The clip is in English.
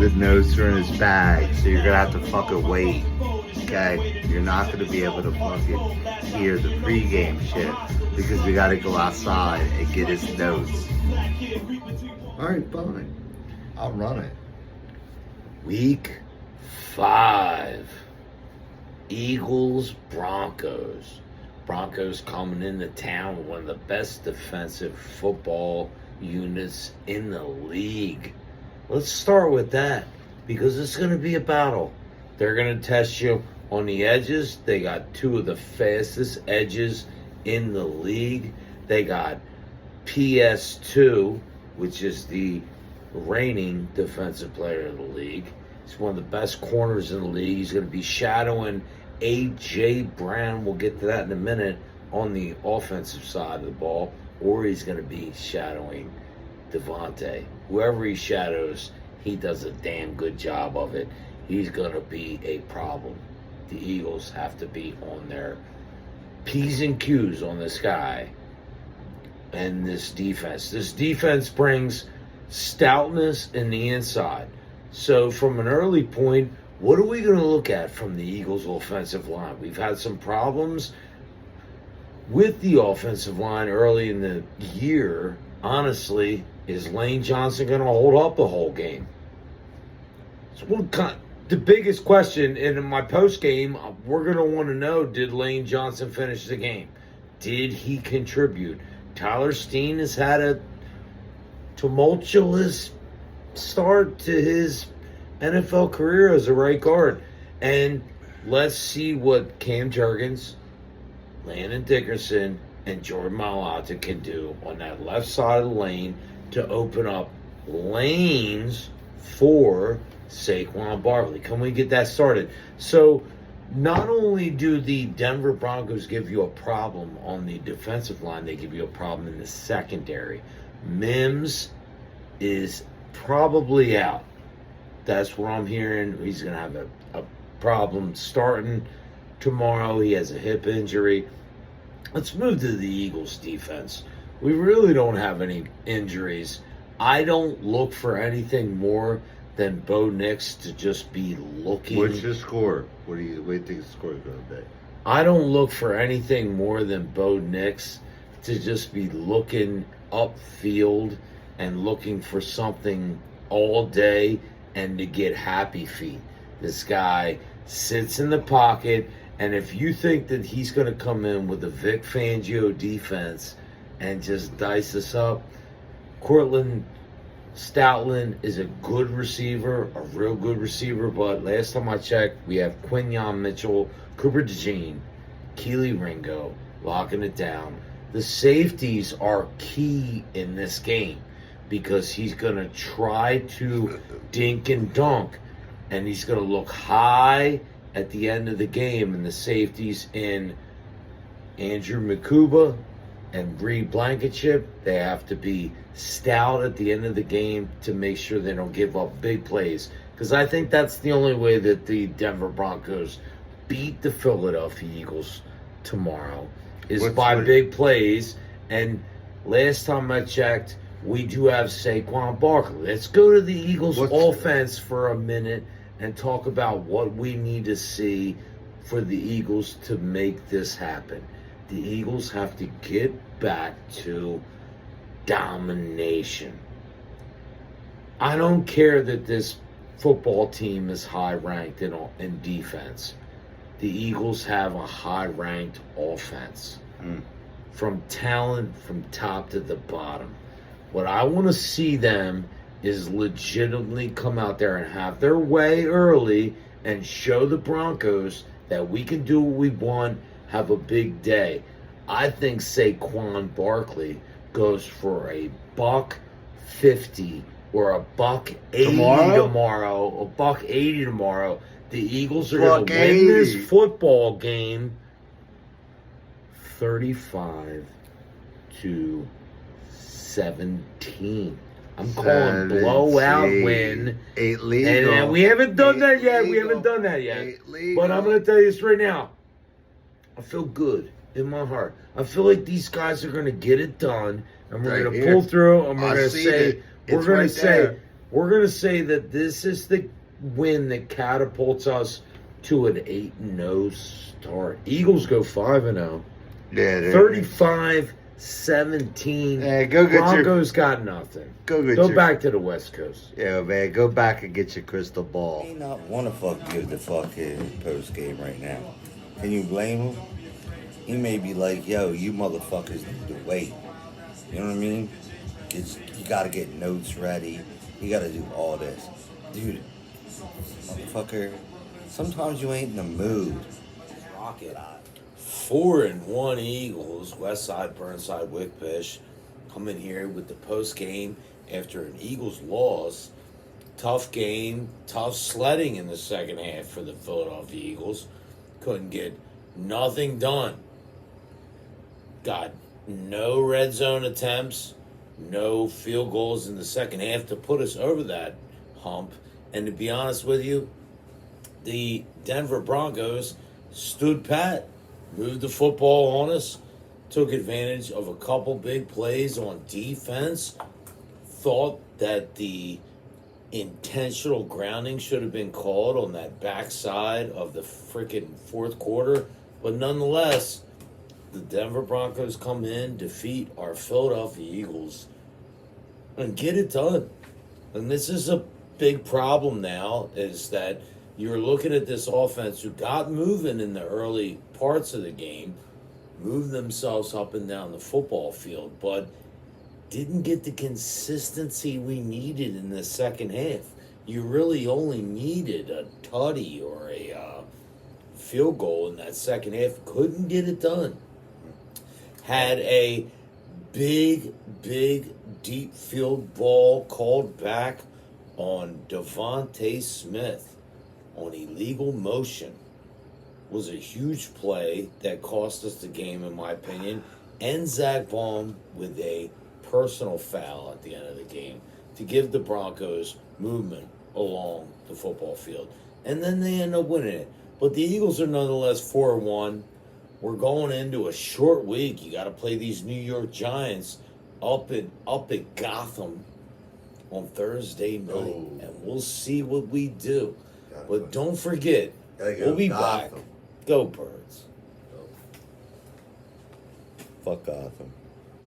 the notes are in his bag, so you're gonna have to fucking wait. Okay? You're not gonna be able to fucking hear the pregame shit because we gotta go outside and get his notes. Alright, fine. I'll run it. Week 5. Eagles, Broncos. Broncos coming into town with one of the best defensive football units in the league. Let's start with that because it's going to be a battle. They're going to test you on the edges. They got 2 of the fastest edges in the league. They got PS2, which is the reigning defensive player of the league. He's one of the best corners in the league. He's going to be shadowing A.J. Brown. We'll get to that in a minute on the offensive side of the ball. Or he's going to be shadowing Devontae. Whoever he shadows, he does a damn good job of it. He's going to be a problem. The Eagles have to be on their P's and Q's on this guy and this defense. This defense brings stoutness in the inside. So from an early point, what are we going to look at from the Eagles' offensive line? We've had some problems with the offensive line early in the year. Honestly, is Lane Johnson going to hold up the whole game? So the biggest question in my post game, we're going to want to know, did Lane Johnson finish the game? Did he contribute? Tyler Steen has had a tumultuous start to his NFL career as a right guard. And let's see what Cam Jurgens, Landon Dickerson, and Jordan Mailata can do on that left side of the lane to open up lanes for Saquon Barkley. Can we get that started? So not only do the Denver Broncos give you a problem on the defensive line, they give you a problem in the secondary. Mims is probably out. That's what I'm hearing. He's going to have a problem starting tomorrow. He has a hip injury. Let's move to the Eagles defense. We really don't have any injuries. I don't look for anything more than Bo Nix to just be looking. What's your score? What do you think the score is going to be? I don't look for anything more than Bo Nix to just be looking upfield and looking for something all day and to get happy feet. This guy sits in the pocket, and if you think that he's going to come in with a Vic Fangio defense and just dice us up, Cortland Stoutland is a good receiver, a real good receiver, but last time I checked, we have Quinyon Mitchell, Cooper DeJean, Keely Ringo locking it down. The safeties are key in this game because he's going to try to dink and dunk, and he's going to look high at the end of the game, and the safeties in Andrew Makuba and Bree Blankenship, they have to be stout at the end of the game to make sure they don't give up big plays. Because I think that's the only way that the Denver Broncos beat the Philadelphia Eagles tomorrow is by big plays. And last time I checked, we do have Saquon Barkley. Let's go to the Eagles offense for a minute and talk about what we need to see for the Eagles to make this happen. The Eagles have to get back to domination. I don't care that this football team is high-ranked in defense. The Eagles have a high-ranked offense. From talent from top to the bottom. What I want to see them is legitimately come out there and have their way early and show the Broncos that we can do what we want, have a big day. I think Saquon Barkley goes for a $150 or a $180 tomorrow. A $180 tomorrow. The Eagles are going to win this football game 35-17. I'm calling blowout win. 8 legal. And we haven't done that yet. But I'm going to tell you this right now. I feel good in my heart. I feel like these guys are going to get it done. And we're going to pull through. And we're going to say, We're going to say that this is the win that catapults us to an 8-0 start. Eagles go 5-0. Yeah, 35-17. Yeah, go get Broncos got nothing. Go back to the West Coast. Yeah, man, go back and get your crystal ball. May not want to give the fucking post game right now. Can you blame him? He may be like, yo, you motherfuckers need to wait. You know what I mean? You got to get notes ready. You got to do all this. Dude, motherfucker, sometimes you ain't in the mood. Rock it out. 4-1 Eagles, Westside, Burnside, Wickpish, come in here with the post game after an Eagles loss. Tough game, tough sledding in the second half for the Philadelphia Eagles. Couldn't get nothing done. Got no red zone attempts, no field goals in the second half to put us over that hump. And to be honest with you, the Denver Broncos stood pat, moved the football on us, took advantage of a couple big plays on defense, thought that the intentional grounding should have been called on that backside of the freaking fourth quarter. But nonetheless, the Denver Broncos come in, defeat our Philadelphia Eagles, and get it done. And this is a big problem now, is that you're looking at this offense who got moving in the early parts of the game, moved themselves up and down the football field, but didn't get the consistency we needed in the second half. You really only needed a tutty or a field goal in that second half. Couldn't get it done. Had a big, deep field ball called back on Devontae Smith on illegal motion. Was a huge play that cost us the game, in my opinion. And Zach Baum with a personal foul at the end of the game to give the Broncos movement along the football field. And then they end up winning it. But the Eagles are nonetheless 4-1. We're going into a short week. You got to play these New York Giants up at Gotham on Thursday night. Oh. And we'll see what we do. But don't forget, Gotta go we'll be Gotham. back. Go Birds. Fuck Gotham.